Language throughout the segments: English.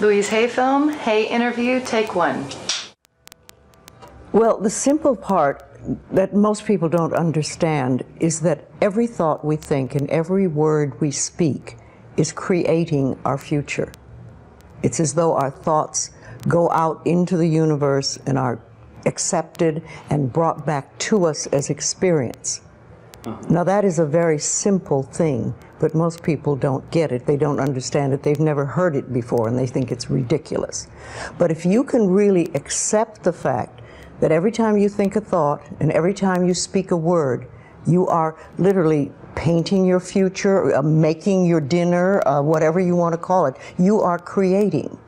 Louise Hay film, Hay interview, take one. Well, the simple part that most people don't understand is that every thought we think and every word we speak is creating our future. It's as though our thoughts go out into the universe and are accepted and brought back to us as experience. Now that is a very simple thing, but most people don't get it. They don't understand it. They've never heard it before and they think it's ridiculous. But if you can really accept the fact that every time you think a thought and every time you speak a word, you are literally painting your future, making your dinner, whatever you want to call it, you are creating.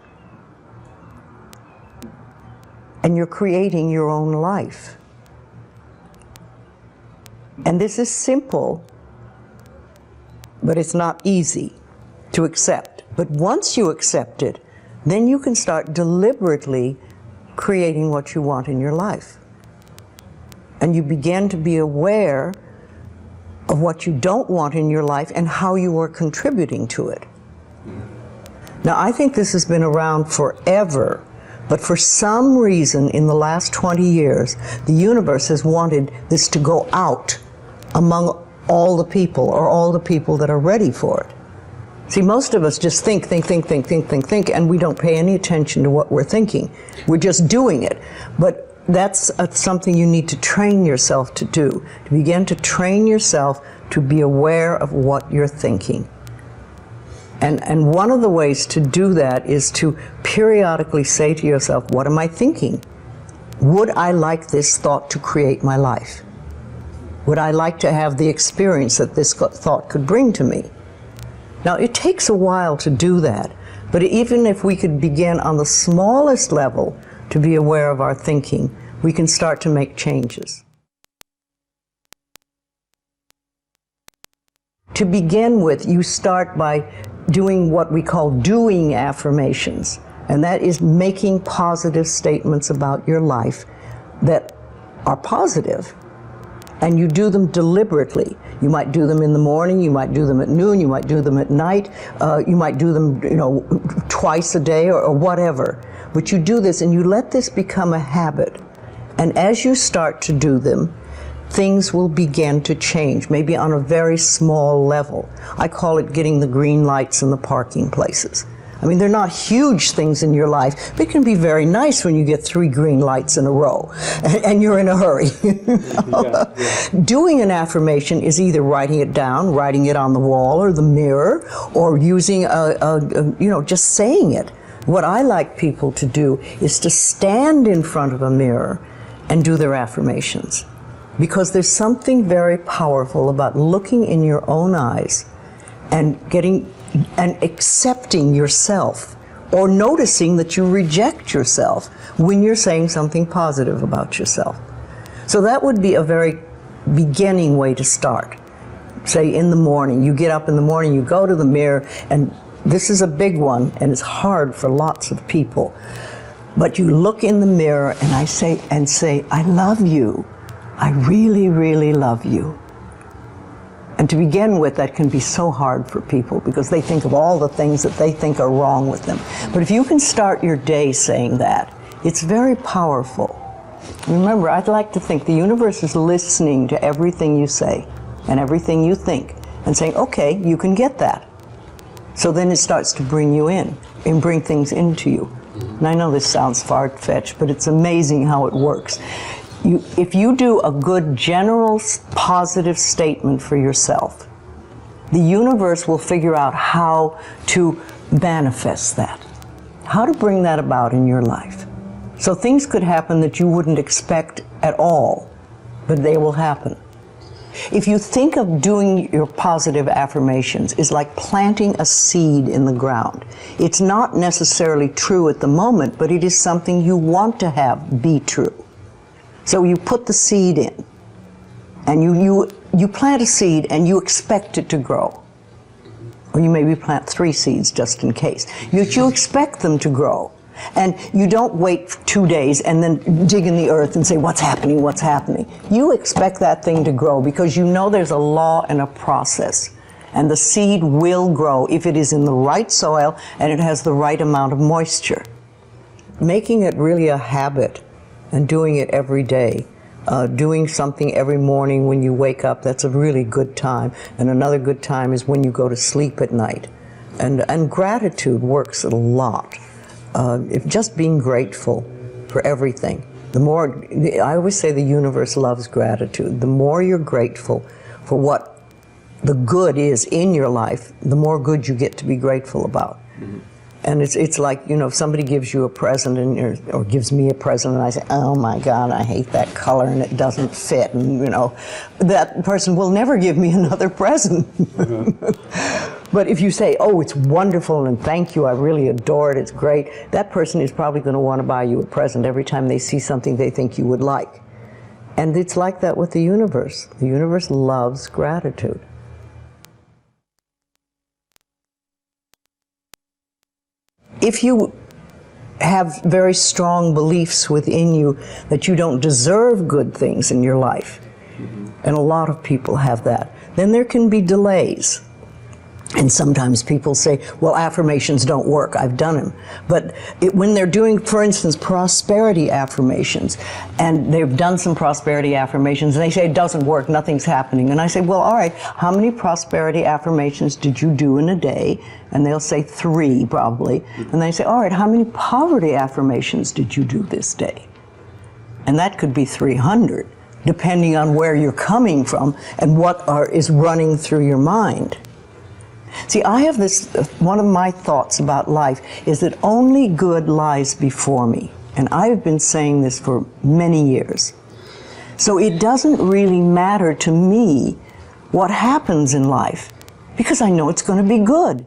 And you're creating your own life. And this is simple, but it's not easy to accept. But once you accept it, then you can start deliberately creating what you want in your life. And you begin to be aware of what you don't want in your life and how you are contributing to it. Now, I think this has been around forever, but for some reason in the last 20 years, the universe has wanted this to go out among all the people, or all the people that are ready for it. See, most of us just think, and we don't pay any attention to what we're thinking. We're just doing it. But that's something you need to train yourself to do, to begin to train yourself to be aware of what you're thinking. And one of the ways to do that is to periodically say to yourself, what am I thinking? Would I like this thought to create my life? Would I like to have the experience that this thought could bring to me? Now, it takes a while to do that, but even if we could begin on the smallest level to be aware of our thinking, we can start to make changes. To begin with, you start by doing what we call doing affirmations, and that is making positive statements about your life that are positive, and you do them deliberately. You might do them in the morning, you might do them at noon, you might do them at night, you might do them, twice a day or whatever. But you do this and you let this become a habit. And as you start to do them, things will begin to change, maybe on a very small level. I call it getting the green lights in the parking places. I mean, they're not huge things in your life, but it can be very nice when you get 3 green lights in a row and you're in a hurry. Doing an affirmation is either writing it down, writing it on the wall or the mirror, or using just saying it. What I like people to do is to stand in front of a mirror and do their affirmations. Because there's something very powerful about looking in your own eyes and accepting yourself, or noticing that you reject yourself when you're saying something positive about yourself. So that would be a very beginning way to start. Say in the morning, you get up in the morning, you go to the mirror, and this is a big one, and it's hard for lots of people. But you look in the mirror and I say, I love you. I really, really love you. And to begin with, that can be so hard for people because they think of all the things that they think are wrong with them. But if you can start your day saying that, it's very powerful. Remember, I'd like to think the universe is listening to everything you say and everything you think and saying, okay, you can get that. So then it starts to bring you in and bring things into you. And I know this sounds far-fetched, but it's amazing how it works. If you do a good general positive statement for yourself, the universe will figure out how to manifest that, how to bring that about in your life. So things could happen that you wouldn't expect at all, but they will happen. If you think of doing your positive affirmations is like planting a seed in the ground. It's not necessarily true at the moment, but it is something you want to have be true. So you put the seed in, and you plant a seed and you expect it to grow. Or you maybe plant 3 seeds just in case. You expect them to grow. And you don't wait 2 days and then dig in the earth and say, what's happening, what's happening? You expect that thing to grow because you know there's a law and a process. And the seed will grow if it is in the right soil and it has the right amount of moisture. Making it really a habit and doing it every day. Doing something every morning when you wake up, that's a really good time. And another good time is when you go to sleep at night. And gratitude works a lot. Just being grateful for everything. The more, I always say the universe loves gratitude. The more you're grateful for what the good is in your life, the more good you get to be grateful about. Mm-hmm. And it's like, you know, if somebody gives you a present or gives me a present and I say, oh my God, I hate that color and it doesn't fit, and you know, that person will never give me another present. Mm-hmm. But if you say, oh, it's wonderful and thank you, I really adore it, it's great, that person is probably going to want to buy you a present every time they see something they think you would like. And it's like that with the universe. The universe loves gratitude. If you have very strong beliefs within you that you don't deserve good things in your life, and a lot of people have that, then there can be delays. And sometimes people say, well, affirmations don't work, I've done them. But when they're doing, for instance, prosperity affirmations, and they've done some prosperity affirmations, and they say it doesn't work, nothing's happening. And I say, well, all right, how many prosperity affirmations did you do in a day? And they'll say 3, probably. And they say, all right, how many poverty affirmations did you do this day? And that could be 300, depending on where you're coming from and what is running through your mind. See, I have this, one of my thoughts about life is that only good lies before me. And I've been saying this for many years. So it doesn't really matter to me what happens in life, because I know it's going to be good.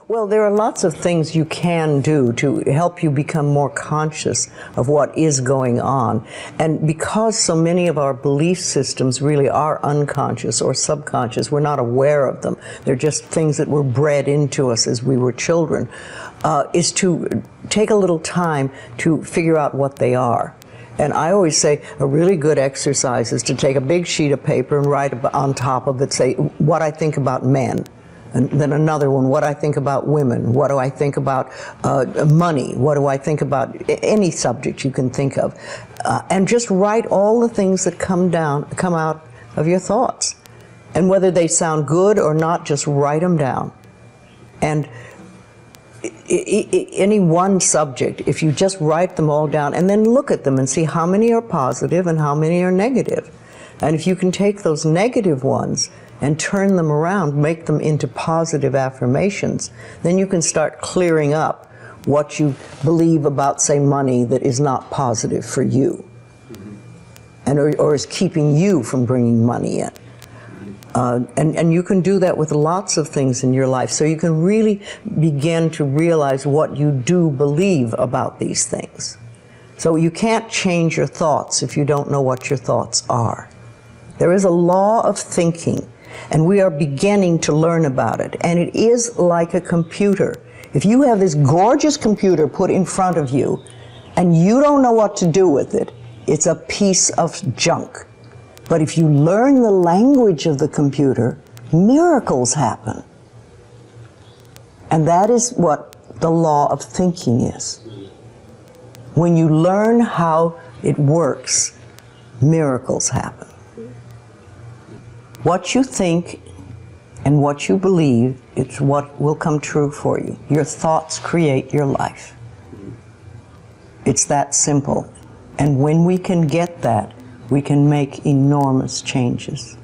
Well, there are lots of things you can do to help you become more conscious of what is going on. And because so many of our belief systems really are unconscious or subconscious, we're not aware of them. They're just things that were bred into us as we were children, is to take a little time to figure out what they are. And I always say a really good exercise is to take a big sheet of paper and write on top of it, say, what I think about men. And then another one, what I think about women, what do I think about money, what do I think about any subject you can think of. And just write all the things that come out of your thoughts. And whether they sound good or not, just write them down. And any one subject, if you just write them all down and then look at them and see how many are positive and how many are negative. And if you can take those negative ones and turn them around, make them into positive affirmations, then you can start clearing up what you believe about, say, money that is not positive for you, and or is keeping you from bringing money in. And you can do that with lots of things in your life, so you can really begin to realize what you do believe about these things. So you can't change your thoughts if you don't know what your thoughts are. There is a law of thinking, and we are beginning to learn about it. And it is like a computer. If you have this gorgeous computer put in front of you, and you don't know what to do with it, it's a piece of junk. But if you learn the language of the computer, miracles happen. And that is what the law of thinking is. When you learn how it works, miracles happen. What you think and what you believe, it's what will come true for you. Your thoughts create your life. It's that simple. And when we can get that, we can make enormous changes.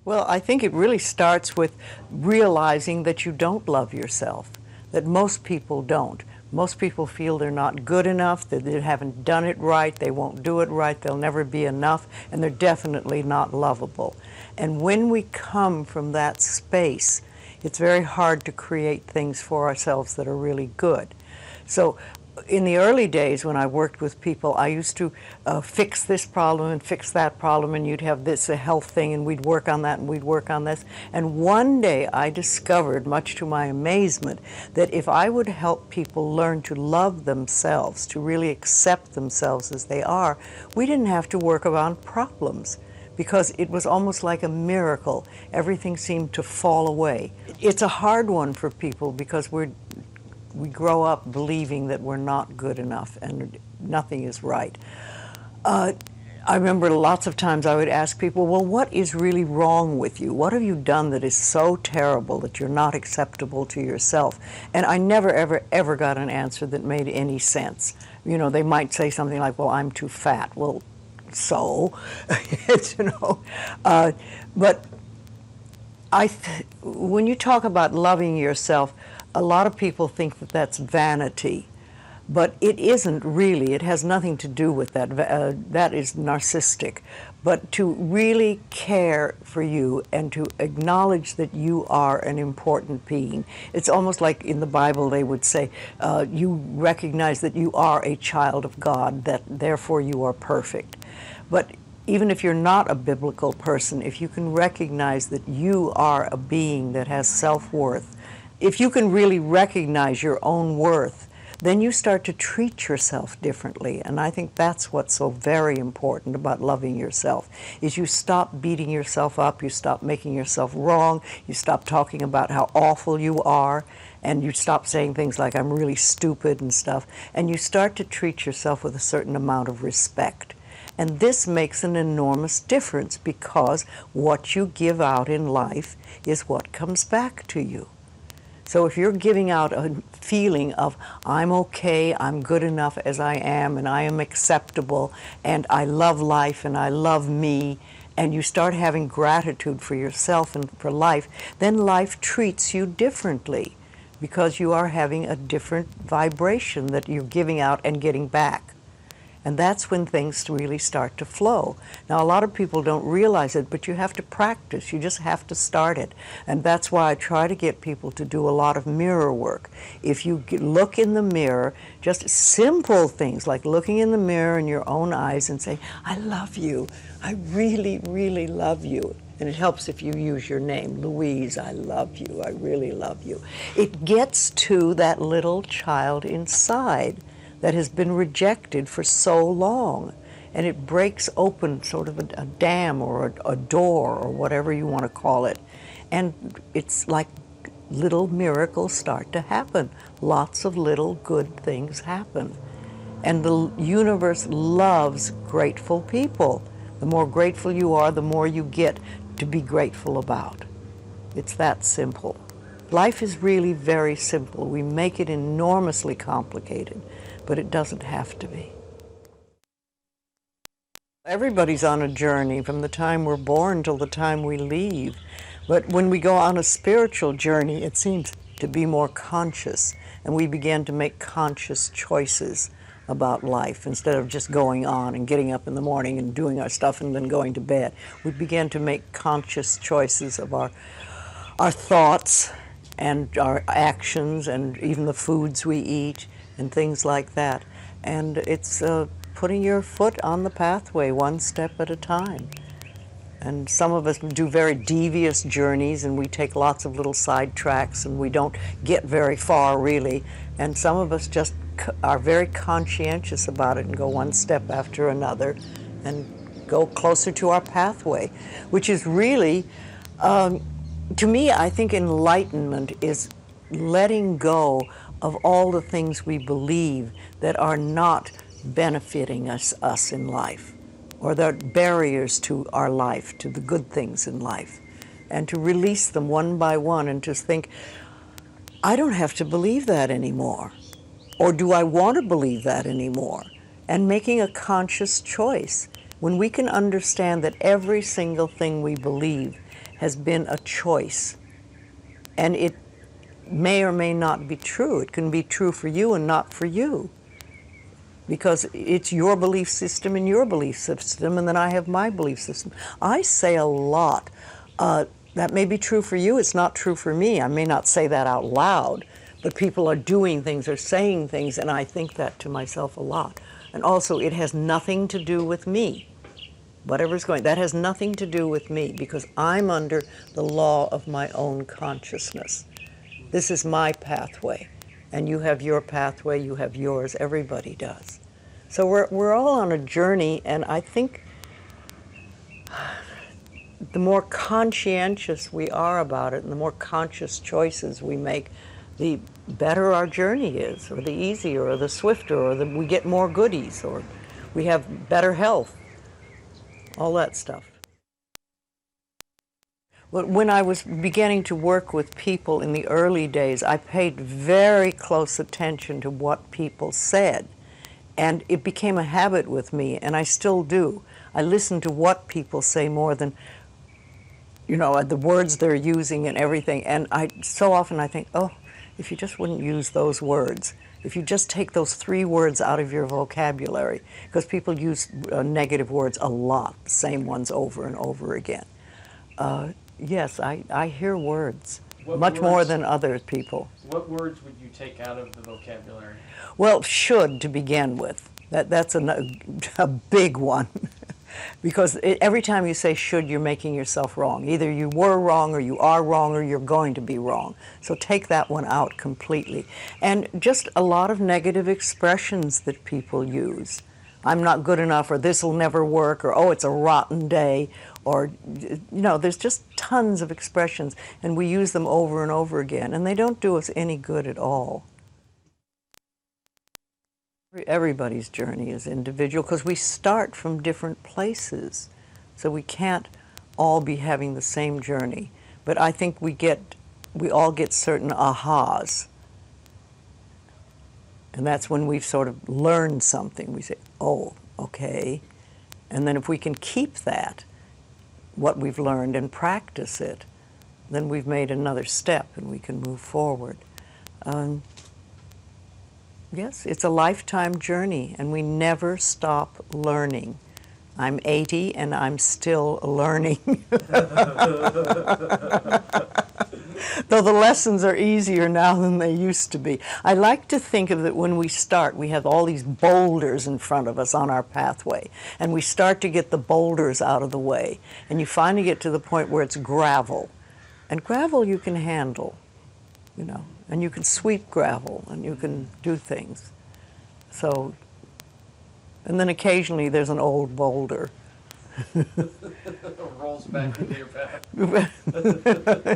Well, I think it really starts with realizing that you don't love yourself, that most people don't. Most people feel they're not good enough, that they haven't done it right, they won't do it right, they'll never be enough, and they're definitely not lovable. And when we come from that space, it's very hard to create things for ourselves that are really good. So in the early days when I worked with people, I used to fix this problem and fix that problem, and you'd have this a health thing, and we'd work on that, and we'd work on this. And one day I discovered, much to my amazement, that if I would help people learn to love themselves, to really accept themselves as they are, we didn't have to work around problems, because it was almost like a miracle. Everything seemed to fall away. It's a hard one for people because we grow up believing that we're not good enough and nothing is right. I remember lots of times I would ask people, well, what is really wrong with you? What have you done that is so terrible that you're not acceptable to yourself? And I never, ever, ever got an answer that made any sense. You know, they might say something like, well, I'm too fat. Well, so, you know, but when you talk about loving yourself, a lot of people think that that's vanity, but it isn't really. It has nothing to do with that. That is narcissistic. But to really care for you and to acknowledge that you are an important being. It's almost like in the Bible they would say, you recognize that you are a child of God, that therefore you are perfect. But even if you're not a biblical person, if you can recognize that you are a being that has self-worth, if you can really recognize your own worth, then you start to treat yourself differently. And I think that's what's so very important about loving yourself, is you stop beating yourself up, you stop making yourself wrong, you stop talking about how awful you are, and you stop saying things like, I'm really stupid and stuff, and you start to treat yourself with a certain amount of respect. And this makes an enormous difference, because what you give out in life is what comes back to you. So if you're giving out a feeling of, I'm okay, I'm good enough as I am, and I am acceptable, and I love life, and I love me, and you start having gratitude for yourself and for life, then life treats you differently, because you are having a different vibration that you're giving out and getting back. And that's when things really start to flow. Now, a lot of people don't realize it, but you have to practice. You just have to start it. And that's why I try to get people to do a lot of mirror work. If you look in the mirror, just simple things like looking in the mirror in your own eyes and say, I love you. I really, really love you. And it helps if you use your name, Louise, I love you. I really love you. It gets to that little child inside that has been rejected for so long, and it breaks open sort of a dam or a door or whatever you want to call it, and it's like little miracles start to happen. Lots of little good things happen, and the universe loves grateful people. The more grateful you are, the more you get to be grateful about. It's that simple. Life is really very simple. We make it enormously complicated, but it doesn't have to be. Everybody's on a journey from the time we're born till the time we leave. But when we go on a spiritual journey, it seems to be more conscious, and we begin to make conscious choices about life instead of just going on and getting up in the morning and doing our stuff and then going to bed. We begin to make conscious choices of our thoughts and our actions and even the foods we eat and things like that. And it's putting your foot on the pathway one step at a time. And some of us do very devious journeys, and we take lots of little side tracks, and we don't get very far really. And some of us just are very conscientious about it and go one step after another and go closer to our pathway, which is really, to me, I think enlightenment is letting go of all the things we believe that are not benefiting us in life, or that are barriers to our life, to the good things in life, and to release them one by one and just think, I don't have to believe that anymore, or do I want to believe that anymore? And making a conscious choice. When we can understand that every single thing we believe has been a choice, and it may or may not be true. It can be true for you and not for you, because it's your belief system and your belief system, and then I have my belief system. I say a lot, that may be true for you, it's not true for me. I may not say that out loud, But people are doing things or saying things, and I think that to myself a lot. And also, it has nothing to do with me. Whatever's going, that has nothing to do with me, because I'm under the law of my own consciousness. This is my pathway, and you have your pathway, you have yours, everybody does. So we're all on a journey, and I think the more conscientious we are about it and the more conscious choices we make, the better our journey is, or the easier, or the swifter, or we get more goodies, or we have better health, all that stuff. When I was beginning to work with people in the early days, I paid very close attention to what people said. And it became a habit with me, and I still do. I listen to what people say more than, you know, the words they're using and everything. And so often I think, oh, if you just wouldn't use those words, if you just take those 3 words out of your vocabulary, because people use negative words a lot, the same ones over and over again. Yes, I hear words, much more than other people. What words would you take out of the vocabulary? Well, should to begin with. That's a big one. Because every time you say should, you're making yourself wrong. Either you were wrong, or you are wrong, or you're going to be wrong. So take that one out completely. And just a lot of negative expressions that people use. I'm not good enough, or this will never work, or oh, it's a rotten day, or, you know, there's just tons of expressions, and we use them over and over again, and they don't do us any good at all. Everybody's journey is individual, because we start from different places, so we can't all be having the same journey. But I think we all get certain ahas. And that's when we've sort of learned something. We say, oh, okay. And then if we can keep that, what we've learned, and practice it, then we've made another step and we can move forward. Yes, it's a lifetime journey, and we never stop learning. I'm 80 and I'm still learning. Though the lessons are easier now than they used to be. I like to think of it when we start, we have all these boulders in front of us on our pathway, and we start to get the boulders out of the way, and you finally get to the point where it's gravel. And gravel you can handle, you know, and you can sweep gravel, and you can do things. So, and then occasionally there's an old boulder. Rolls back into your path.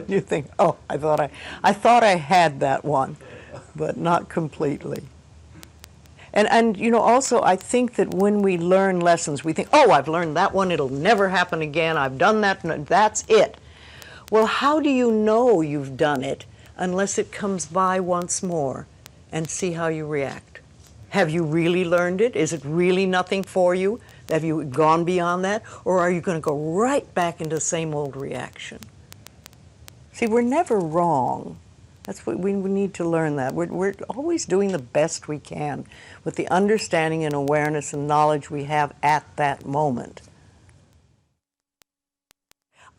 You think, oh, I thought I had that one, but not completely. And you know, also I think that when we learn lessons, we think, oh, I've learned that one, it'll never happen again, I've done that, and that's it. Well, how do you know you've done it unless it comes by once more, and see how you react? Have you really learned it? Is it really nothing for you? Have you gone beyond that? Or are you going to go right back into the same old reaction? See, we're never wrong. That's what we need to learn that. We're always doing the best we can with the understanding and awareness and knowledge we have at that moment.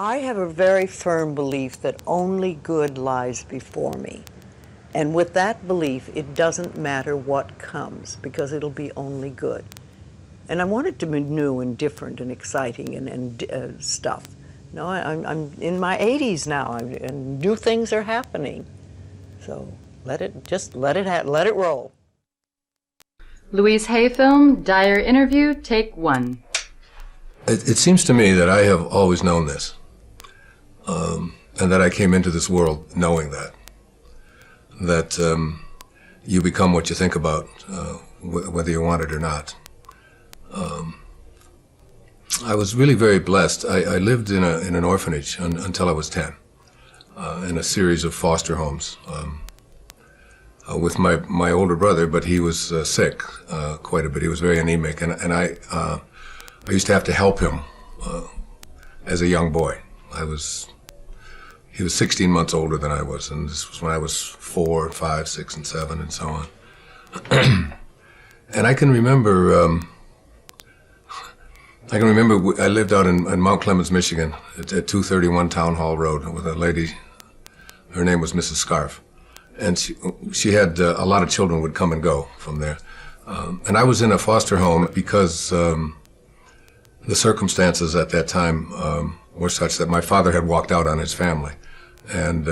I have a very firm belief that only good lies before me. And with that belief, it doesn't matter what comes, because it'll be only good. And I want it to be new and different and exciting and stuff. No, I'm in my 80s now, and new things are happening. So let it roll. Louise Hay film, Dyer interview, take 1. It seems to me that I have always known this, and that I came into this world knowing that you become what you think about, whether you want it or not. I was really very blessed. I lived in an orphanage until I was 10, in a series of foster homes with my older brother, but he was sick quite a bit. He was very anemic, and I used to have to help him as a young boy. He was 16 months older than I was, and this was when I was 4, 5, 6, and 7, and so on. And I can remember. I lived out in Mount Clemens, Michigan, at 231 Town Hall Road with a lady. Her name was Mrs. Scarf, and she had a lot of children would come and go from there. And I was in a foster home because the circumstances at that time were such that my father had walked out on his family, and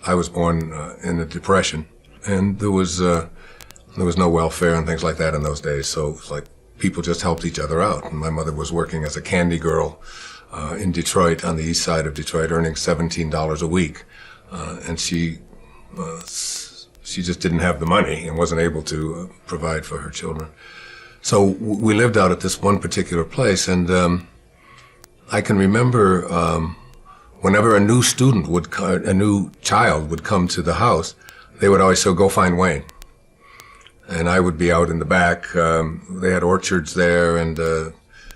I was born in a depression, and there was no welfare and things like that in those days. So it was like people just helped each other out. And my mother was working as a candy girl in Detroit, on the east side of Detroit, earning $17 a week, and she just didn't have the money and wasn't able to provide for her children. So we lived out at this one particular place, and I can remember whenever a new child would come to the house, they would always say, "Go find Wayne." And I would be out in the back. They had orchards there, and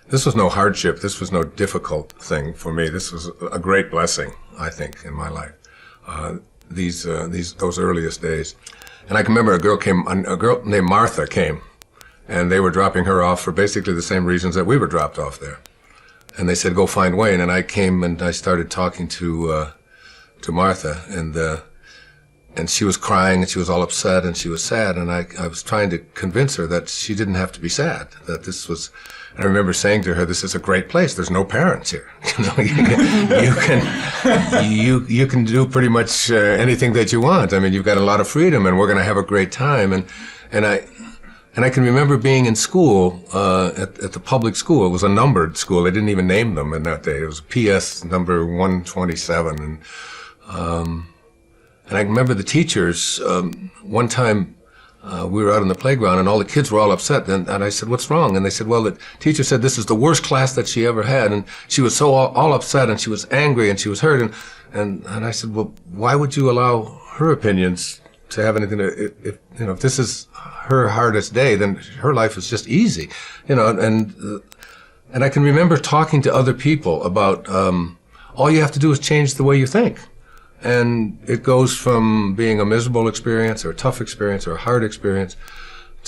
this was no hardship. This was no difficult thing for me. This was a great blessing, I think, in my life. Those earliest days. And I can remember a girl named Martha came, and they were dropping her off for basically the same reasons that we were dropped off there. And they said, "Go find Wayne." And I came and I started talking to Martha, and she was crying, and she was all upset, and she was sad, and I was trying to convince her that she didn't have to be sad, that this was, and I remember saying to her, "This is a great place. There's no parents here. You can do pretty much anything that you want. I mean, you've got a lot of freedom, and we're going to have a great time." And I can remember being in school, at the public school. It was a numbered school. They didn't even name them in that day. It was PS number 127, and I remember the teachers, one time we were out on the playground and all the kids were all upset, and I said, "What's wrong?" And they said, "Well, the teacher said this is the worst class that she ever had," and she was so all upset, and she was angry, and she was hurt, and I said, "Well, why would you allow her opinions to have anything to, if this is her hardest day, then her life is just easy," and I can remember talking to other people about, all you have to do is change the way you think. And it goes from being a miserable experience or a tough experience or a hard experience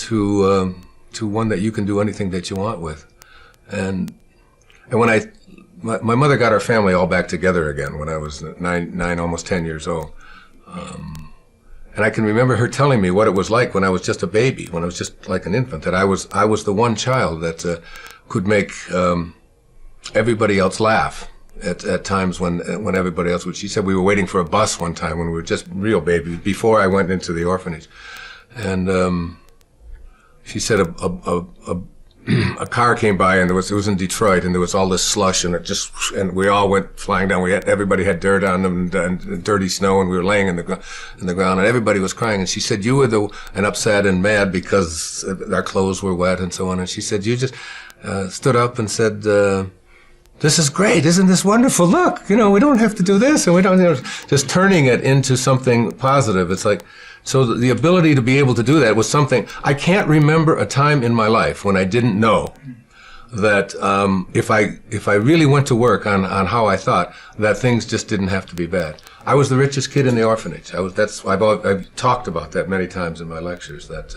to one that you can do anything that you want with. And when my mother got our family all back together again when I was nine, almost 10 years old. And I can remember her telling me what it was like when I was just a baby, when I was just like an infant, that I was the one child that could make everybody else laugh. At times when everybody else would. She said we were waiting for a bus one time when we were just real babies before I went into the orphanage, and she said a car came by, and it was in Detroit, and there was all this slush, and and we all went flying down. Everybody had dirt on them and dirty snow, and we were laying in the ground, and everybody was crying. And she said you were and upset and mad because our clothes were wet and so on. And she said you just stood up and said, "This is great. Isn't this wonderful? Look, we don't have to do this, and we don't, just turning it into something positive." It's like, so the ability to be able to do that was something, I can't remember a time in my life when I didn't know that, if I really went to work on how I thought, that things just didn't have to be bad. I was the richest kid in the orphanage. I've talked about that many times in my lectures, that,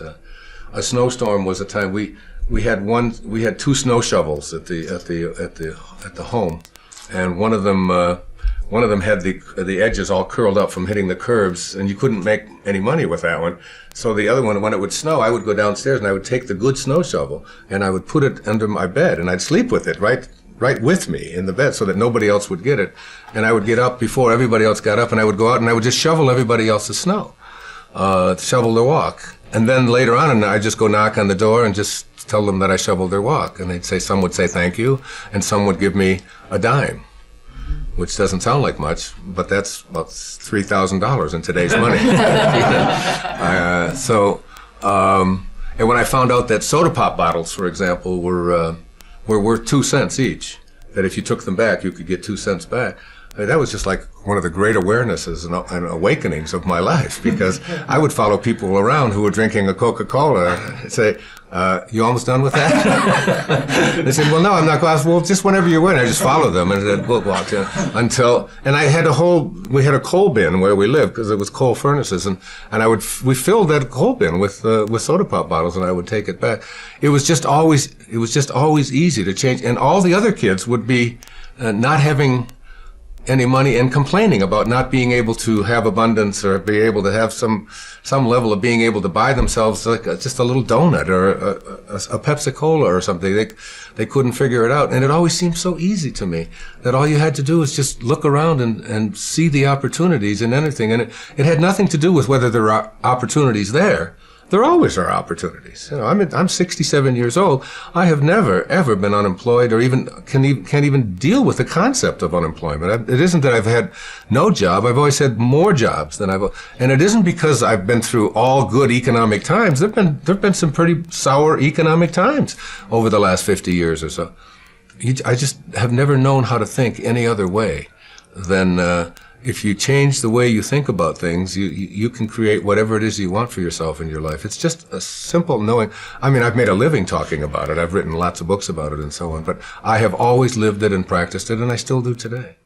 a snowstorm was a time we had two snow shovels at the home, and one of them had the edges all curled up from hitting the curbs, and you couldn't make any money with that one. So the other one, when it would snow, I would go downstairs and I would take the good snow shovel and I would put it under my bed, and I'd sleep with it right with me in the bed so that nobody else would get it. And I would get up before everybody else got up, and I would go out and I would just shovel everybody else's snow, shovel their walk. And then later on, I'd just go knock on the door and just tell them that I shoveled their walk. And some would say thank you, and some would give me a dime, which doesn't sound like much, but that's about $3,000 in today's money. And when I found out that soda pop bottles, for example, were worth 2 cents each, that if you took them back, you could get 2 cents back, that was just like one of the great awarenesses and awakenings of my life, because I would follow people around who were drinking a Coca-Cola and say, "You almost done with that?" They said, "Well, no, I'm not going." "Well, just whenever you're ready." I just followed them, and then we'll walk until, and we had a coal bin where we lived because it was coal furnaces, and we filled that coal bin with soda pop bottles, and I would take it back. It was just always easy to change, and all the other kids would be not having any money and complaining about not being able to have abundance or be able to have some level of being able to buy themselves like just a little donut or a Pepsi Cola or something. They couldn't figure it out. And it always seemed so easy to me that all you had to do was just look around and see the opportunities in anything. And it had nothing to do with whether there are opportunities there. There always are opportunities. You know, I'm 67 years old. I have never, ever been unemployed or even can't even deal with the concept of unemployment. It isn't that I've had no job. I've always had more jobs than and it isn't because I've been through all good economic times. There've been some pretty sour economic times over the last 50 years or so. I just have never known how to think any other way than, if you change the way you think about things, you can create whatever it is you want for yourself in your life. It's just a simple knowing. I mean, I've made a living talking about it. I've written lots of books about it and so on, but I have always lived it and practiced it, and I still do today.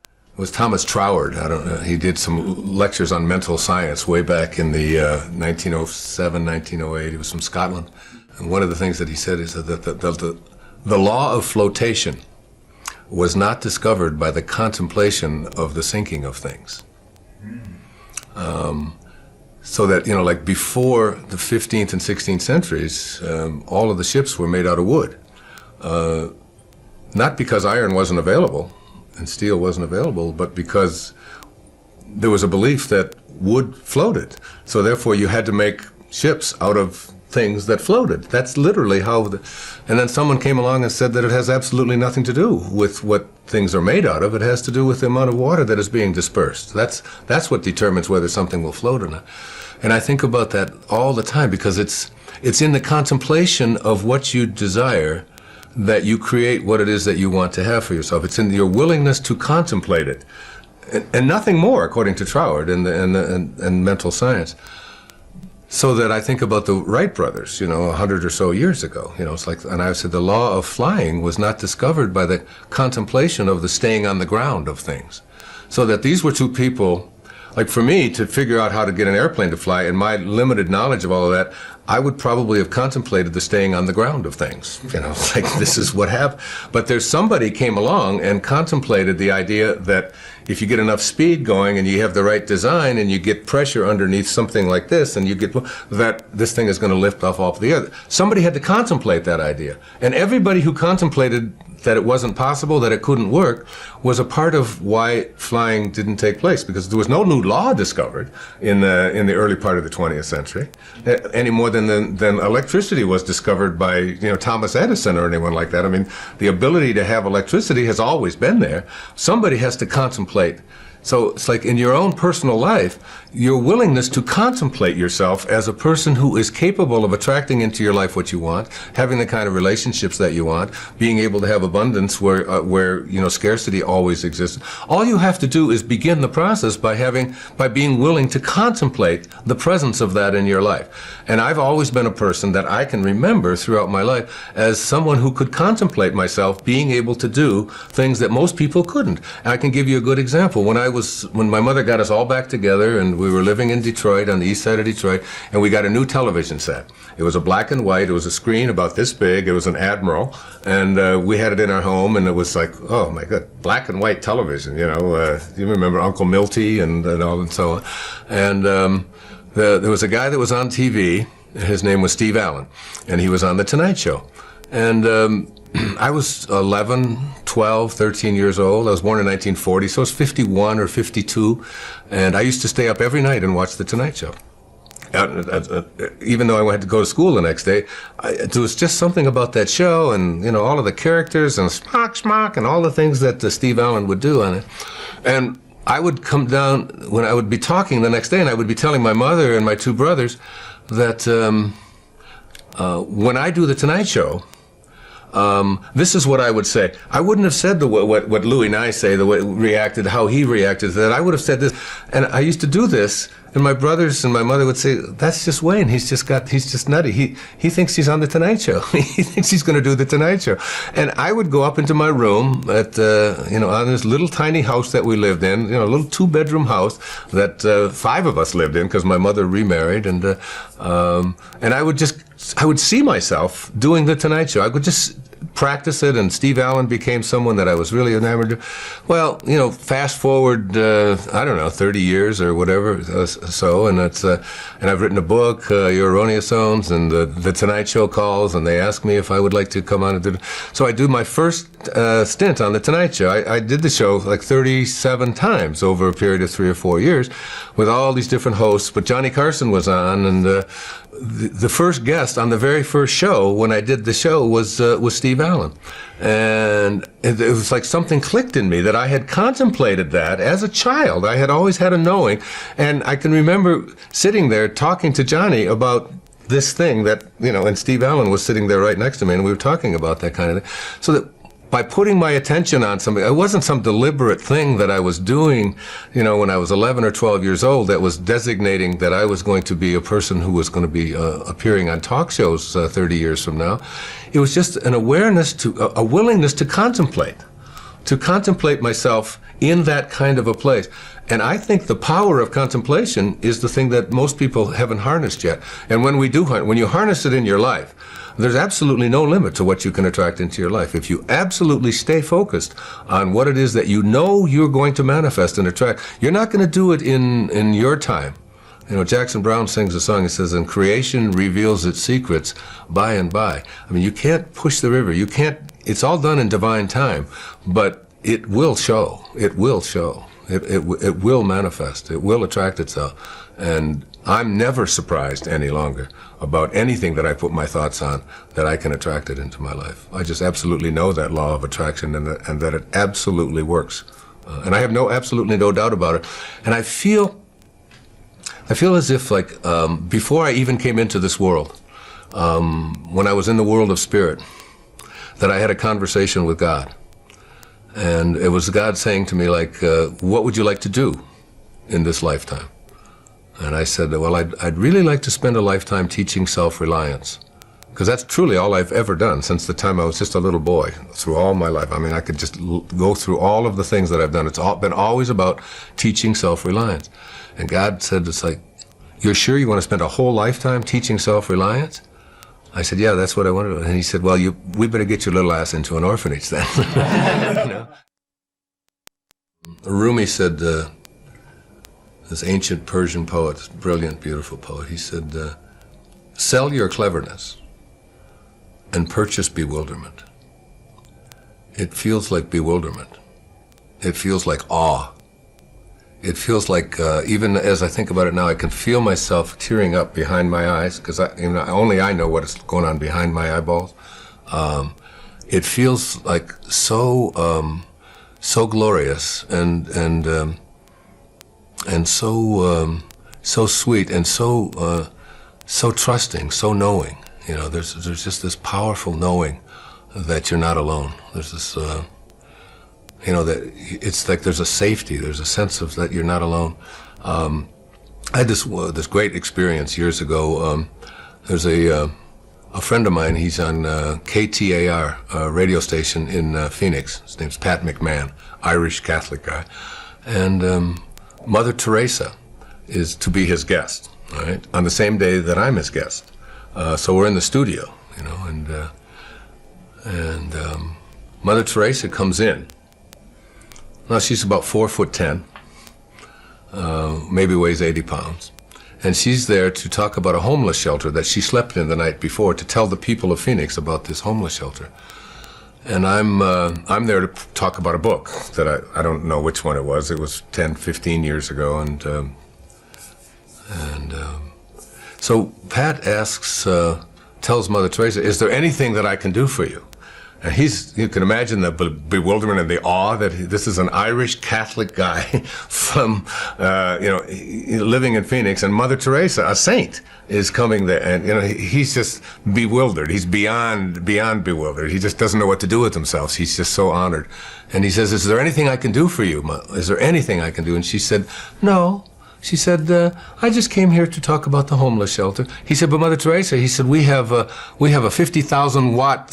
It was Thomas Troward. I don't know. He did some lectures on mental science way back in the 1907, 1908. He was from Scotland. And one of the things that he said is that the law of flotation was not discovered by the contemplation of the sinking of things. So that, you know, like before the 15th and 16th centuries, all of the ships were made out of wood. Not because iron wasn't available and steel wasn't available, but because there was a belief that wood floated. So therefore you had to make ships out of things that floated. That's literally how and then someone came along and said that it has absolutely nothing to do with what things are made out of. It has to do with the amount of water that is being dispersed. That's what determines whether something will float or not. And I think about that all the time because it's in the contemplation of what you desire that you create what it is that you want to have for yourself. It's in your willingness to contemplate it. And nothing more, according to Troward and mental science. So that I think about the Wright brothers, you know, 100 or so years ago. You know, it's like, and I said the law of flying was not discovered by the contemplation of the staying on the ground of things. So that these were two people, like for me, to figure out how to get an airplane to fly, and my limited knowledge of all of that, I would probably have contemplated the staying on the ground of things. You know, it's like, this is what happened. But there's somebody came along and contemplated the idea that if you get enough speed going and you have the right design and you get pressure underneath something like this and you get that this thing is going to lift off the other. Somebody had to contemplate that idea. And everybody who contemplated that it wasn't possible, that it couldn't work, was a part of why flying didn't take place, because there was no new law discovered in the early part of the 20th century, any more than electricity was discovered by, you know, Thomas Edison or anyone like that. I mean, the ability to have electricity has always been there. Somebody has to contemplate. So it's like in your own personal life, your willingness to contemplate yourself as a person who is capable of attracting into your life what you want, having the kind of relationships that you want, being able to have abundance where you know, scarcity always exists. All you have to do is begin the process by being willing to contemplate the presence of that in your life. And I've always been a person that I can remember throughout my life as someone who could contemplate myself being able to do things that most people couldn't. And I can give you a good example. When my mother got us all back together and we were living in Detroit, on the east side of Detroit, and we got a new television set. It was a black and white, it was a screen about this big, it was an Admiral, and we had it in our home, and it was like, oh my God, black and white television, you know. You remember Uncle Milty and all and so on. And there was a guy that was on TV, his name was Steve Allen, and he was on The Tonight Show. And I was 11, 12, 13 years old. I was born in 1940, so I was 51 or 52. And I used to stay up every night and watch The Tonight Show. Even though I had to go to school the next day, there was just something about that show and, you know, all of the characters and smock and all the things that Steve Allen would do on it. And I would come down, when I would be talking the next day, and I would be telling my mother and my two brothers that when I do The Tonight Show, this is what I would say. I wouldn't have said what Louis and I say, the way reacted, how he reacted to that. I would have said this. And I used to do this, and my brothers and my mother would say, that's just Wayne. He's just nutty. He thinks he's on The Tonight Show. He thinks he's going to do The Tonight Show. And I would go up into my room at, you know, on this little tiny house that we lived in, you know, a little 2-bedroom house that 5 of us lived in because my mother remarried. And I would see myself doing The Tonight Show. I would just practice it, and Steve Allen became someone that I was really enamored of. Well, you know, fast forward, I don't know, 30 years or whatever, and I've written a book, Your Erroneous Zones, and the Tonight Show calls, and they ask me if I would like to come on and do it. So I do my first stint on the Tonight Show. I did the show like 37 times over a period of 3 or 4 years with all these different hosts, but Johnny Carson was on, and the first guest on the very first show when I did the show was Steve Allen. And it was like something clicked in me that I had contemplated that as a child. I had always had a knowing, and I can remember sitting there talking to Johnny about this thing that, you know, and Steve Allen was sitting there right next to me, and we were talking about that kind of thing. So that by putting my attention on something, it wasn't some deliberate thing that I was doing, you know, when I was 11 or 12 years old that was designating that I was going to be a person who was going to be appearing on talk shows 30 years from now. It was just an awareness to, a willingness to contemplate myself in that kind of a place. And I think the power of contemplation is the thing that most people haven't harnessed yet. And when when you harness it in your life, there's absolutely no limit to what you can attract into your life. If you absolutely stay focused on what it is that you know you're going to manifest and attract, you're not going to do it in your time. You know, Jackson Browne sings a song that says, "And creation reveals its secrets by and by." I mean, you can't push the river. You can't, it's all done in divine time, but it will show. It will show. It will manifest. It will attract itself. And I'm never surprised any longer about anything that I put my thoughts on that I can attract it into my life. I just absolutely know that law of attraction and that it absolutely works. And I have absolutely no doubt about it. And I feel as if, like, before I even came into this world, when I was in the world of spirit, that I had a conversation with God. And it was God saying to me, like, what would you like to do in this lifetime? And I said, well, I'd really like to spend a lifetime teaching self-reliance, because that's truly all I've ever done since the time I was just a little boy, through all my life. I mean, I could just go through all of the things that I've done. It's been always about teaching self-reliance. And God said, it's like, you're sure you want to spend a whole lifetime teaching self-reliance? I said, yeah, that's what I want to do. And he said, well, we better get your little ass into an orphanage then. You know? Rumi said, this ancient Persian poet, brilliant, beautiful poet, he said, sell your cleverness and purchase bewilderment. It feels like bewilderment. It feels like awe. It feels like, even as I think about it now, I can feel myself tearing up behind my eyes, because only I know what is going on behind my eyeballs. It feels like so glorious and so sweet and so trusting, so knowing. You know, there's just this powerful knowing that you're not alone. There's this. You know, that it's like there's a safety, there's a sense of that you're not alone. I had this great experience years ago. There's a friend of mine, he's on KTAR, a radio station in Phoenix. His name's Pat McMahon, Irish Catholic guy. And Mother Teresa is to be his guest, all right, on the same day that I'm his guest. So we're in the studio, you know, and Mother Teresa comes in. Now, she's about 4'10", maybe weighs 80 pounds. And she's there to talk about a homeless shelter that she slept in the night before, to tell the people of Phoenix about this homeless shelter. And I'm there to talk about a book that I don't know which one it was. It was 10, 15 years ago. So Pat tells Mother Teresa, is there anything that I can do for you? And you can imagine the bewilderment and the awe that this is an Irish Catholic guy from, living in Phoenix, and Mother Teresa, a saint, is coming there, and he's just bewildered. He's beyond bewildered. He just doesn't know what to do with himself. He's just so honored, and he says, "Is there anything I can do for you? Is there anything I can do?" And she said, "No." She said, I just came here to talk about the homeless shelter. He said, but Mother Teresa, he said, we have a 50,000 watt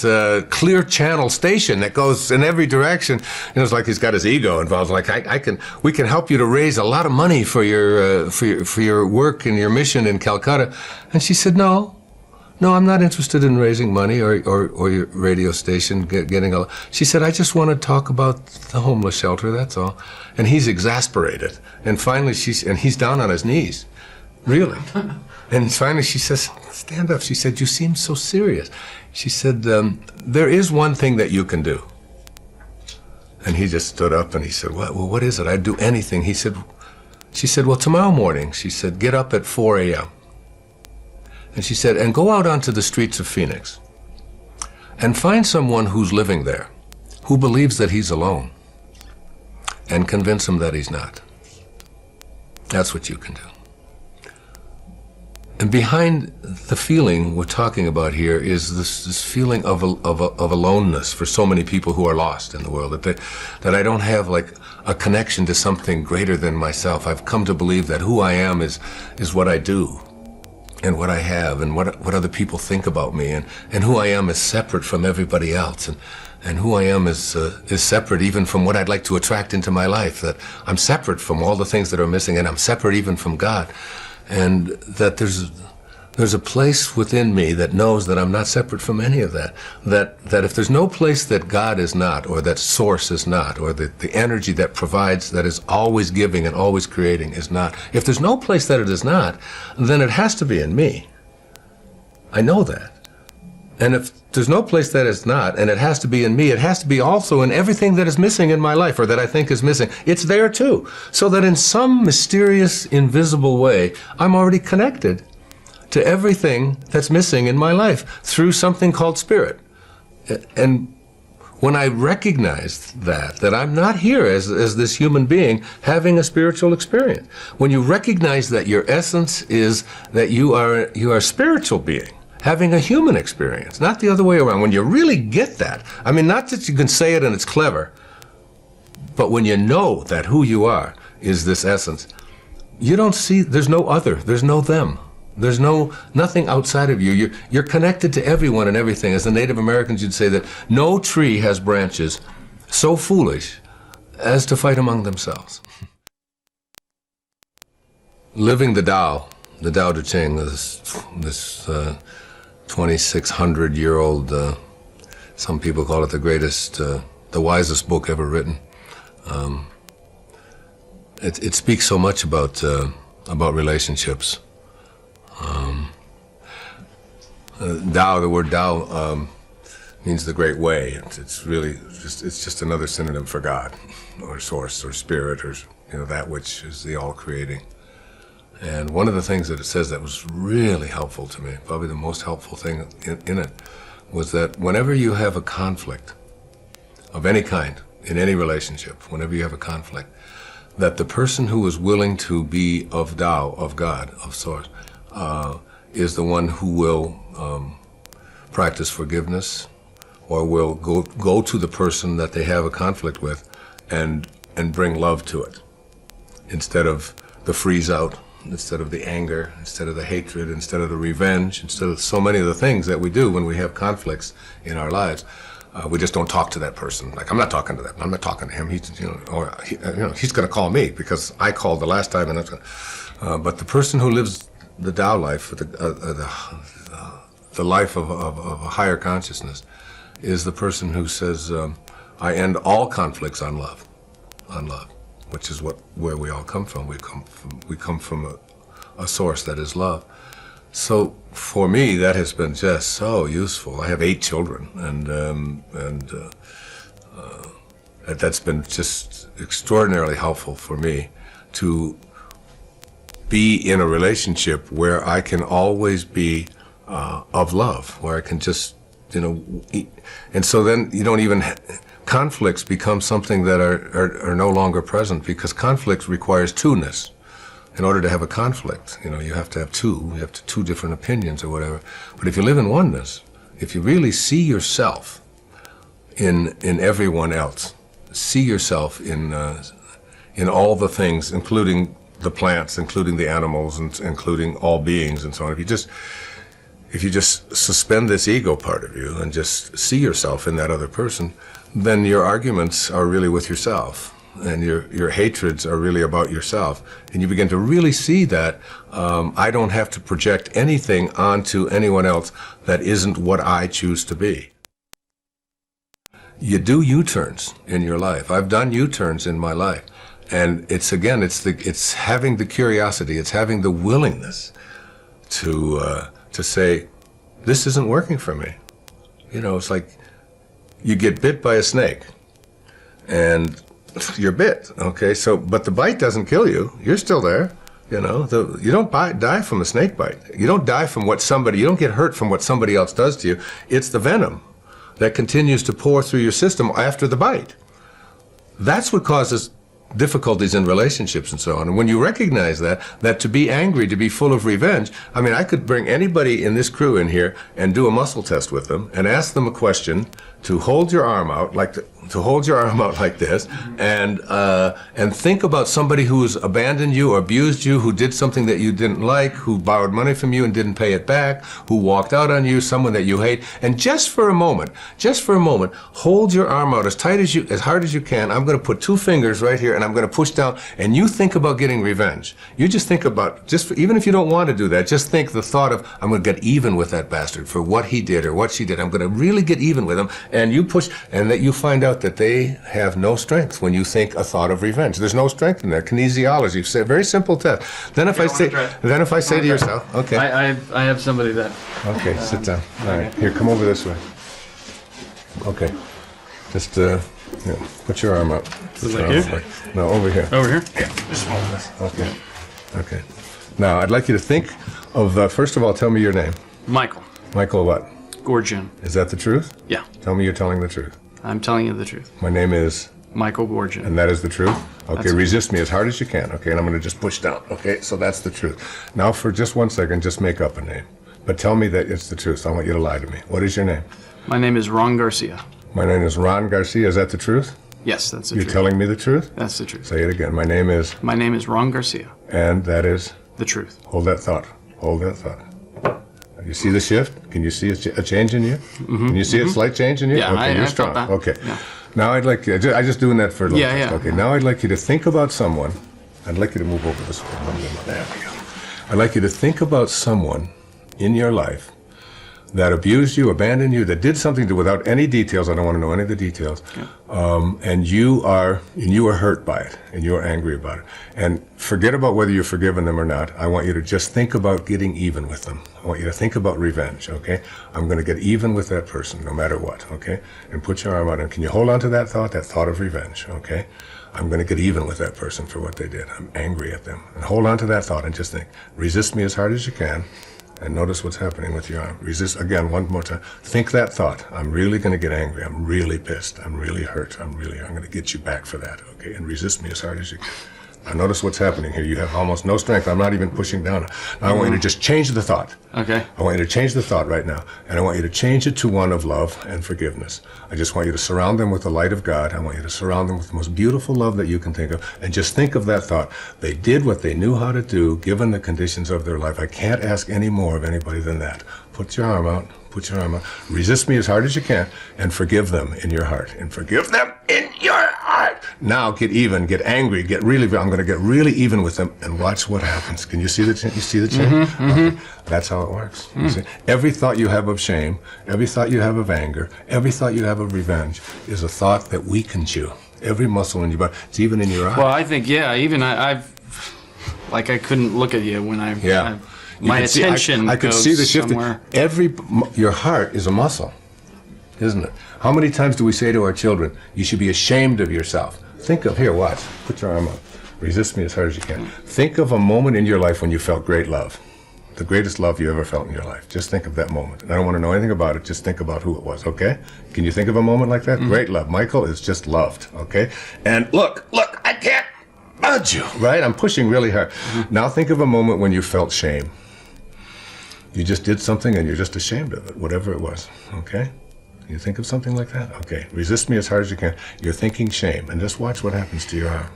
clear channel station that goes in every direction. And it's like he's got his ego involved. Like we can help you to raise a lot of money for your work and your mission in Calcutta. And she said, no, No, I'm not interested in raising money or your radio station getting a... She said, I just want to talk about the homeless shelter, that's all. And he's exasperated. And finally, and he's down on his knees. Really. And finally she says, stand up. She said, you seem so serious. She said, there is one thing that you can do. And he just stood up and he said, well, what is it? I'd do anything. She said, well, tomorrow morning, she said, get up at 4 a.m. And she said, and go out onto the streets of Phoenix and find someone who's living there, who believes that he's alone, and convince him that he's not. That's what you can do. And behind the feeling we're talking about here is this feeling of aloneness for so many people who are lost in the world, that I don't have like a connection to something greater than myself. I've come to believe that who I am is what I do, and what I have, and what other people think about me, and who I am is separate from everybody else, and who I am is separate even from what I'd like to attract into my life, that I'm separate from all the things that are missing, and I'm separate even from God, and that there's a place within me that knows that I'm not separate from any of that, that if there's no place that God is not, or that source is not, or the energy that provides, that is always giving and always creating is not, if there's no place that it is not, then it has to be in me. I know that. And if there's no place that is not, and it has to be in me, it has to be also in everything that is missing in my life, or that I think is missing. It's there too. So that in some mysterious, invisible way, I'm already connected to everything that's missing in my life through something called spirit. And when I recognized that I'm not here as this human being having a spiritual experience, when you recognize that your essence is that you are a spiritual being, having a human experience, not the other way around. When you really get that, I mean, not that you can say it and it's clever, but when you know that who you are is this essence, you don't see, there's no other, there's no them. There's nothing outside of you. You're connected to everyone and everything. As the Native Americans, you'd say that no tree has branches so foolish as to fight among themselves. Living the Tao Te Ching, this 2,600-year-old, some people call it the greatest, the wisest book ever written. It speaks so much about relationships. Tao, the word Tao means the great way. It's really just another synonym for God, or source, or spirit, or that which is the all-creating. And one of the things that it says that was really helpful to me, probably the most helpful thing in it, was that whenever you have a conflict of any kind, in any relationship, whenever you have a conflict, that the person who is willing to be of Tao, of God, of source, is the one who will practice forgiveness, or will go to the person that they have a conflict with and bring love to it, instead of the freeze out, instead of the anger, instead of the hatred, instead of the revenge, instead of so many of the things that we do when we have conflicts in our lives. We just don't talk to that person. Like, I'm not talking to that. I'm not talking to him. He's going to call me because I called the last time. And that's but the person who lives the Tao life, the life of a higher consciousness, is the person who says, I end all conflicts on love, which is where we all come from. We come from a source that is love. So for me, that has been just so useful. I have 8 children, and that's been just extraordinarily helpful for me to be in a relationship where I can always be of love, where I can just, and so then you don't even, conflicts become something that are no longer present, because conflict requires two-ness. In order to have a conflict, you have to have two different opinions or whatever. But if you live in oneness, if you really see yourself in everyone else, see yourself in all the things, including the plants, including the animals, and including all beings and so on. If you just suspend this ego part of you and just see yourself in that other person, then your arguments are really with yourself. and your hatreds are really about yourself. And you begin to really see that I don't have to project anything onto anyone else that isn't what I choose to be. You do U-turns in your life. I've done U-turns in my life. And it's having the curiosity, it's having the willingness to say, this isn't working for me. You know, it's like you get bit by a snake and you're bit, okay? So, but the bite doesn't kill you. You're still there, you know? You don't die from a snake bite. You don't die from you don't get hurt from what somebody else does to you. It's the venom that continues to pour through your system after the bite. That's what causes difficulties in relationships and so on. And when you recognize that to be angry, to be full of revenge, I mean, I could bring anybody in this crew in here and do a muscle test with them and ask them a question to hold your arm out to hold your arm out like this and think about somebody who's abandoned you or abused you, who did something that you didn't like, who borrowed money from you and didn't pay it back, who walked out on you, someone that you hate, and just for a moment, hold your arm out as hard as you can. I'm going to put 2 fingers right here and I'm going to push down, and you think about getting revenge. You just think about, even if you don't want to do that, just think the thought of, I'm going to get even with that bastard for what he did or what she did. I'm going to really get even with him. And you push, and that you find out that they have no strength when you think a thought of revenge. There's no strength in that. Kinesiology, say, very simple test. Then if I say to yourself, okay. I have somebody that. Okay, sit down. All right, here, come over this way. Okay, just put your arm up. Like here? No, over here. Over here? Yeah, just hold this. Okay, okay. Now, I'd like you to think of, first of all, tell me your name. Michael. Michael what? Gorgian. Is that the truth? Yeah. Tell me you're telling the truth. I'm telling you the truth. My name is? Michael Gorgian. And that is the truth? Okay, That's resist me as hard as you can, okay? And I'm going to just push down, okay? So that's the truth. Now, for just 1 second, just make up a name. But tell me that it's the truth. I want you to lie to me. What is your name? My name is Ron Garcia. My name is Ron Garcia. Is that the truth? Yes, that's the You're truth. telling me the truth? That's the truth. Say it again. My name is? My name is Ron Garcia. And that is? The truth. Hold that thought. Hold that thought. You see the shift? Can you see a change in you? Mm-hmm. Can you see a slight change in you? Yeah, okay, you're I strong. felt that. Okay. Yeah. Now I'd like you, I'm just doing that for a little bit. Yeah. Okay, now I'd like you to think about someone. I'd like you to move over this way. There we go. I'd like you to think about someone in your life that abused you, abandoned you, that did something to, without any details, I don't want to know any of the details, and you are hurt by it, and you are angry about it. And forget about whether you've forgiven them or not. I want you to just think about getting even with them. I want you to think about revenge, okay? I'm going to get even with that person, no matter what, okay? And put your arm out, and can you hold on to that thought of revenge, okay? I'm going to get even with that person for what they did. I'm angry at them. And hold on to that thought and just think, resist me as hard as you can. And notice what's happening with your arm. Resist, again, one more time. Think that thought. I'm really going to get angry. I'm really pissed. I'm really hurt. I'm going to get you back for that, okay? And resist me as hard as you can. Now notice what's happening here. You have almost no strength. I'm not even pushing down. Now I want you to just change the thought. Okay. I want you to change the thought right now. And I want you to change it to one of love and forgiveness. I just want you to surround them with the light of God. I want you to surround them with the most beautiful love that you can think of. And just think of that thought. They did what they knew how to do, given the conditions of their life. I can't ask any more of anybody than that. Put your arm out. Put your arm out. Resist me as hard as you can, and forgive them in your heart. And forgive them in your heart. Now get even, get angry, I'm going to get really even with them, and watch what happens. Can you see the change? Okay. That's how it works. You see? Every thought you have of shame, every thought you have of anger, every thought you have of revenge is a thought that weakens you. Every muscle in your body. It's even in your eye. Well, I think, even I've, like I couldn't look at you when my attention I could goes see the shift. somewhere. Your heart is a muscle, isn't it? How many times do we say to our children, you should be ashamed of yourself? Think of, here, watch, put your arm up. Resist me as hard as you can. Think of a moment in your life when you felt great love. The greatest love you ever felt in your life. Just think of that moment. And I don't want to know anything about it, just think about who it was, okay? Can you think of a moment like that? Great love. Michael is just loved, okay? And look, I can't budge you, right? I'm pushing really hard. Now think of a moment when you felt shame. You just did something and you're just ashamed of it, whatever it was, okay? You think of something like that? Okay, resist me as hard as you can. You're thinking shame, and just watch what happens to your arm.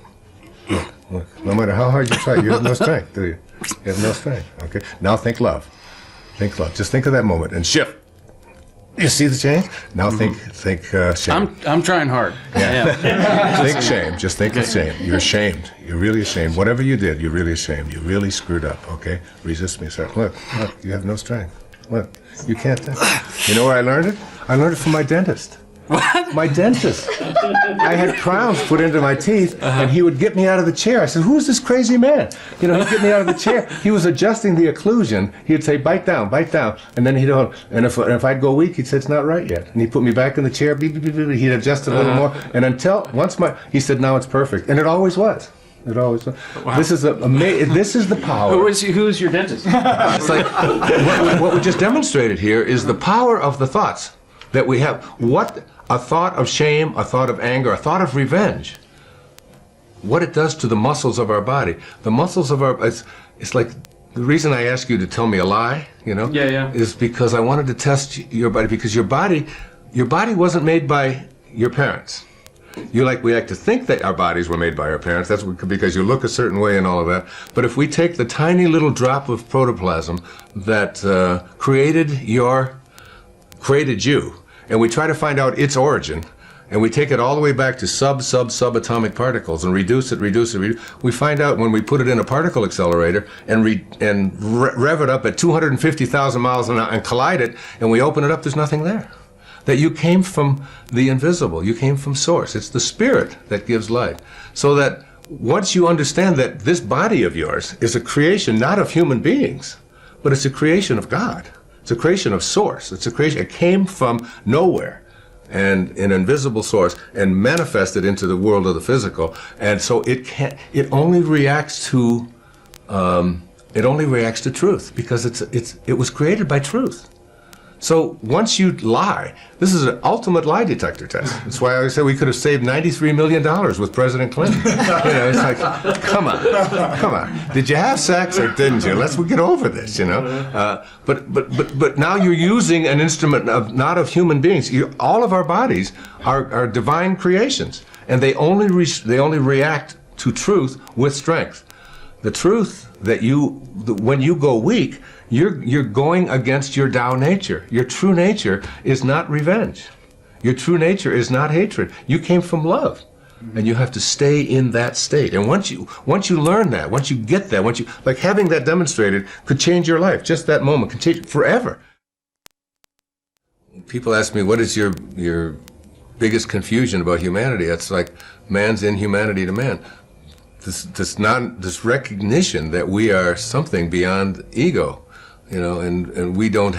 Look. No matter how hard you try, you have no strength, do you? You have no strength, okay? Now think love. Think love. Just think of that moment and shift. You see the change? Now think shame. I'm trying hard. Yeah. Think shame. Just think of shame. You're ashamed. You're really ashamed. Whatever you did, you're really ashamed. You really screwed up, okay? Resist me, sir. Look, you have no strength. Look, you can't think. You know where I learned it? I learned it from my dentist. What? My dentist. I had crowns put into my teeth, and he would get me out of the chair. I said, "Who's this crazy man?" You know, he'd get me out of the chair. He was adjusting the occlusion. He'd say, bite down, and then and if I'd go weak, he'd say, "It's not right yet." And he'd put me back in the chair, beep, beep, beep, beep. He'd adjust it a little more, and he said, "Now it's perfect." And it always was. It always was. Wow. This is the power. Who's your dentist? It's like, what we just demonstrated here is the power of the thoughts that we have. What a thought of shame, a thought of anger, a thought of revenge, what it does to the muscles of our body. The muscles of our, it's like, the reason I ask you to tell me a lie, you know, is because I wanted to test your body, because your body wasn't made by your parents. We like to think that our bodies were made by our parents. That's because you look a certain way and all of that. But if we take the tiny little drop of protoplasm that created you, and we try to find out its origin, and we take it all the way back to subatomic particles and reduce it, we find out when we put it in a particle accelerator and rev it up at 250,000 miles an hour and collide it, and we open it up, there's nothing there. That you came from the invisible, you came from source. It's the spirit that gives life. So that once you understand that this body of yours is a creation not of human beings, but it's a creation of God. It's a creation of source. It's a creation. It came from nowhere, and an invisible source, and manifested into the world of the physical. And so it only reacts to truth, because it was created by truth. So once you lie, this is an ultimate lie detector test. That's why I always say we could have saved $93 million with President Clinton. You know, it's like, come on. Did you have sex or didn't you? Let's get over this, you know. But now you're using an instrument not of human beings. All of our bodies are divine creations, and they only react to truth with strength. The truth that when you go weak, you're going against your Tao nature. Your true nature is not revenge. Your true nature is not hatred. You came from love, and you have to stay in that state. And once you learn that, once you get that, like having that demonstrated could change your life. Just that moment can change forever. People ask me, what is your biggest confusion about humanity? It's like man's inhumanity to man. This recognition that we are something beyond ego. You know, and we don't,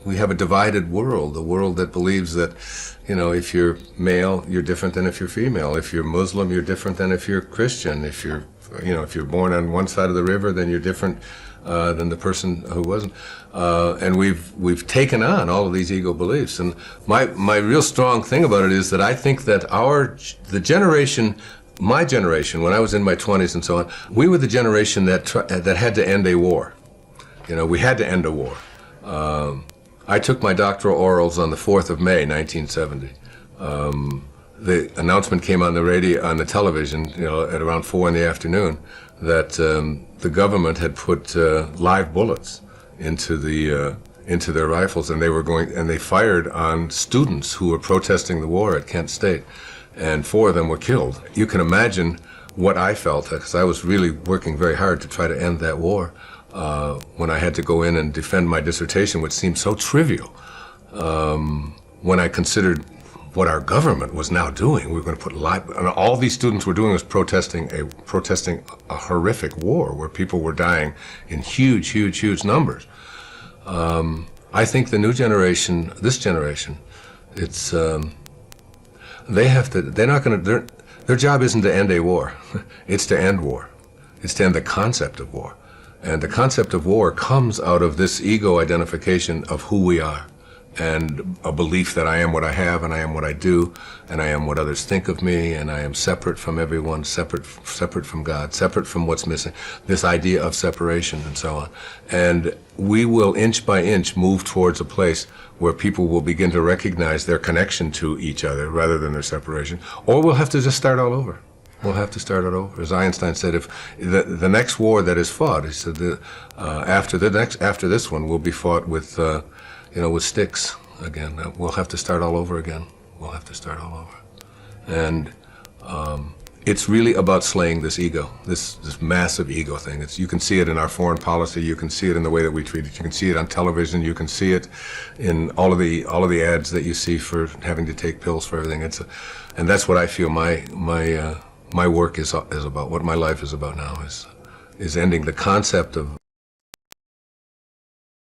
we have a divided world, a world that believes that, you know, if you're male, you're different than if you're female. If you're Muslim, you're different than if you're Christian. If you're born on one side of the river, then you're different than the person who wasn't. And we've taken on all of these ego beliefs. And my real strong thing about it is that I think that my generation, when I was in my 20s and so on, we were the generation that had to end a war. You know, we had to end a war. I took my doctoral orals on the 4th of May, 1970. The announcement came on the radio, on the television, you know, at around 4 in the afternoon, that the government had put live bullets into their rifles, and they fired on students who were protesting the war at Kent State, and 4 of them were killed. You can imagine what I felt, because I was really working very hard to try to end that war. When I had to go in and defend my dissertation, which seemed so trivial, when I considered what our government was now doing. We were going to put and all these students were doing was protesting a horrific war where people were dying in huge numbers. I think the new generation, this generation, it's their job isn't to end a war, it's to end war. It's to end the concept of war. And the concept of war comes out of this ego identification of who we are, and a belief that I am what I have, and I am what I do, and I am what others think of me, and I am separate from everyone, separate from God, separate from what's missing, this idea of separation and so on. And we will inch by inch move towards a place where people will begin to recognize their connection to each other rather than their separation, or we'll have to just start all over. We'll have to start it over. As Einstein said, if the next war that is fought, he said, after this one will be fought with, with sticks, again. We'll have to start all over again. We'll have to start all over. And it's really about slaying this ego, this massive ego thing. You can see it in our foreign policy. You can see it in the way that we treat it. You can see it on television. You can see it in all of the ads that you see for having to take pills for everything. And that's what I feel my work is about. What my life is about now is ending the concept of